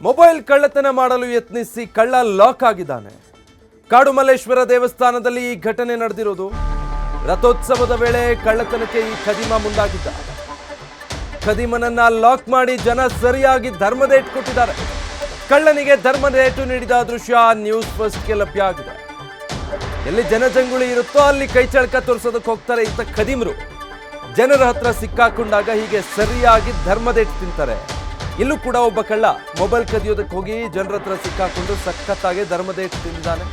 Mobile ಕಳ್ಳತನ ಮಾಡಲು ಯತ್ನಿಸಿ ಕಳ್ಳ ಲಾಕ್ ಆಗಿದ್ದಾನೆ. ಕಾಡುಮಲ್ಲೇಶ್ವರ ದೇವಸ್ಥಾನದಲ್ಲಿ ಈ ಘಟನೆ ನಡೆದಿರೋದು. ರಥೋತ್ಸವದ ವೇಳೆ ಕಳ್ಳತನಕ್ಕೆ ಈ ಖದೀಮ ಮುಂದಾಗಿದ್ದ. ಖದೀಮನನ್ನ ಲಾಕ್ ಮಾಡಿ ಜನ ಸರಿಯಾಗಿ ಧರ್ಮದೇಟು ಕೊಟ್ಟಿದ್ದಾರೆ. ಕಳ್ಳನಿಗೆ ಧರ್ಮದೇಟು ನೀಡಿದ ದೃಶ್ಯ ನ್ಯೂಸ್ ಫಸ್ಟ್ಗೆ ಲಭ್ಯ ಆಗಿದೆ. ಎಲ್ಲಿ ಜನಜಂಗುಳಿ ಇರುತ್ತೋ ಅಲ್ಲಿ ಕೈ ಚಳಕ ತೋರಿಸೋದಕ್ಕೆ ಹೋಗ್ತಾರೆ ಇಂಥ ಖದೀಮರು. ಜನರ ಹತ್ರ ಸಿಕ್ಕಾಕೊಂಡಾಗ ಹೀಗೆ ಸರಿಯಾಗಿ ಧರ್ಮದೇಟು ತಿಂತಾರೆ. ಇಲ್ಲೂ ಕೂಡ ಒಬ್ಬ ಕಳ್ಳ ಮೊಬೈಲ್ ಕದಿಯೋದಕ್ಕೆ ಹೋಗಿ ಜನರ ಹತ್ರ ಸಿಕ್ಕಾಕೊಂಡು ಸಖತ್ತಾಗಿ ಧರ್ಮದೇಟು ತಿಂದಿದ್ದಾನೆ.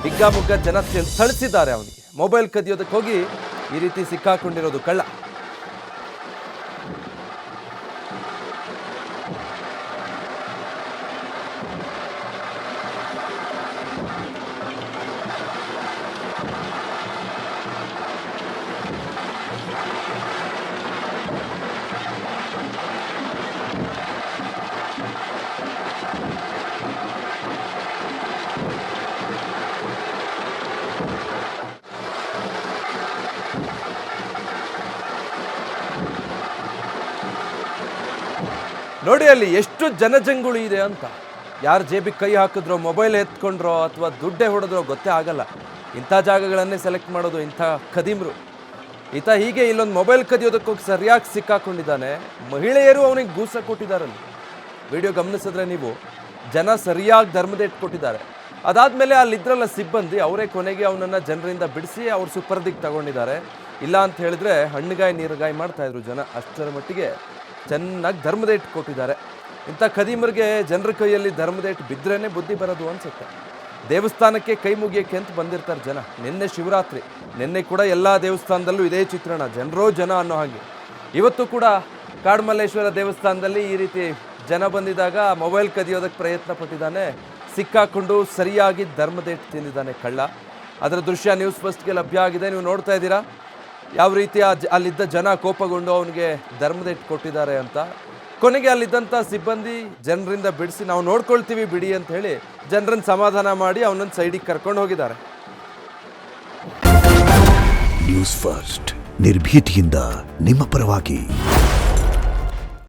ಹಿಗ್ಗಾಮುಗ್ಗ ಜನ ಥಳಿಸಿದ್ದಾರೆ ಅವನಿಗೆ. ಮೊಬೈಲ್ ಕದಿಯೋದಕ್ಕೆ ಹೋಗಿ ಈ ರೀತಿ ಸಿಕ್ಕಾಕೊಂಡಿರೋದು ಕಳ್ಳ. ನೋಡಿ ಅಲ್ಲಿ ಎಷ್ಟು ಜನಜಂಗುಳಿ ಇದೆ ಅಂತ. ಯಾರು ಜೇಬಿಗೆ ಕೈ ಹಾಕಿದ್ರೋ, ಮೊಬೈಲ್ ಎತ್ಕೊಂಡ್ರೋ ಅಥವಾ ದುಡ್ಡೇ ಹೊಡೆದ್ರೋ ಗೊತ್ತೇ ಆಗಲ್ಲ. ಇಂಥ ಜಾಗಗಳನ್ನೇ ಸೆಲೆಕ್ಟ್ ಮಾಡೋದು ಇಂಥ ಖದೀಮರು. ಈತ ಹೀಗೆ ಇಲ್ಲೊಂದು ಮೊಬೈಲ್ ಕದಿಯೋದಕ್ಕೋಗಿ ಸರಿಯಾಗಿ ಸಿಕ್ಕಾಕೊಂಡಿದ್ದಾನೆ. ಮಹಿಳೆಯರು ಅವನಿಗೆ ಗೂಸ ಕೊಟ್ಟಿದ್ದಾರಲ್ಲಿ. ವಿಡಿಯೋ ಗಮನಿಸಿದ್ರೆ ನೀವು, ಜನ ಸರಿಯಾಗಿ ಧರ್ಮದೇಟು ಕೊಟ್ಟಿದ್ದಾರೆ. ಅದಾದಮೇಲೆ ಅಲ್ಲಿದ್ರಲ್ಲ ಸಿಬ್ಬಂದಿ, ಅವರೇ ಕೊನೆಗೆ ಅವನನ್ನು ಜನರಿಂದ ಬಿಡಿಸಿ ಅವ್ರ ಸುಪರ್ದಿಗೆ ತಗೊಂಡಿದ್ದಾರೆ. ಇಲ್ಲ ಅಂತ ಹೇಳಿದ್ರೆ ಹಣ್ಣುಗಾಯಿ ನೀರುಗಾಯಿ ಮಾಡ್ತಾಯಿದ್ರು ಜನ. ಅಷ್ಟರ ಮಟ್ಟಿಗೆ ಚೆನ್ನಾಗಿ ಧರ್ಮದೇಟು ಕೊಟ್ಟಿದ್ದಾರೆ. ಇಂಥ ಖದೀಮರಿಗೆ ಜನರ ಕೈಯಲ್ಲಿ ಧರ್ಮದೇಟು ಬಿದ್ದರೇನೆ ಬುದ್ಧಿ ಬರೋದು ಅನಿಸುತ್ತೆ. ದೇವಸ್ಥಾನಕ್ಕೆ ಕೈ ಮುಗಿಯೋಕ್ಕೆ ಅಂತ ಬಂದಿರ್ತಾರೆ ಜನ. ನಿನ್ನೆ ಶಿವರಾತ್ರಿ, ನಿನ್ನೆ ಕೂಡ ಎಲ್ಲ ದೇವಸ್ಥಾನದಲ್ಲೂ ಇದೇ ಚಿತ್ರಣ, ಜನರೋ ಜನ ಅನ್ನೋ ಹಾಗೆ. ಇವತ್ತು ಕೂಡ ಕಾಡುಮಲ್ಲೇಶ್ವರ ದೇವಸ್ಥಾನದಲ್ಲಿ ಈ ರೀತಿ ಜನ ಬಂದಿದ್ದಾಗ ಮೊಬೈಲ್ ಕದಿಯೋದಕ್ಕೆ ಪ್ರಯತ್ನ ಪಟ್ಟಿದ್ದಾನೆ. ಸಿಕ್ಕಾಕೊಂಡು ಸರಿಯಾಗಿ ಧರ್ಮದೇಟು ತಿಂದಿದ್ದಾನೆ ಕಳ್ಳ. ಅದರ ದೃಶ್ಯ ನ್ಯೂಸ್ ಫಸ್ಟ್ಗೆ ಲಭ್ಯ ಆಗಿದೆ. ನೀವು ನೋಡ್ತಾ ಇದ್ದೀರಾ ಯಾವ ರೀತಿ ಅಲ್ಲಿದ್ದ ಜನ ಕೋಪಗೊಂಡು ಅವನಿಗೆ ಧರ್ಮದೇಟು ಕೊಟ್ಟಿದ್ದಾರೆ ಅಂತ. ಕೊನೆಗೆ ಅಲ್ಲಿದ್ದಂಥ ಸಿಬ್ಬಂದಿ ಜನರಿಂದ ಬಿಡಿಸಿ ನಾವು ನೋಡ್ಕೊಳ್ತೀವಿ ಬಿಡಿ ಅಂತ ಹೇಳಿ ಜನರನ್ನು ಸಮಾಧಾನ ಮಾಡಿ ಅವನನ್ನು ಸೈಡಿಗೆ ಕರ್ಕೊಂಡು ಹೋಗಿದ್ದಾರೆ. ನ್ಯೂಸ್ ಫಸ್ಟ್ ನಿರ್ಭೀತಿಯಿಂದ ನಿಮ್ಮ ಪರವಾಗಿ.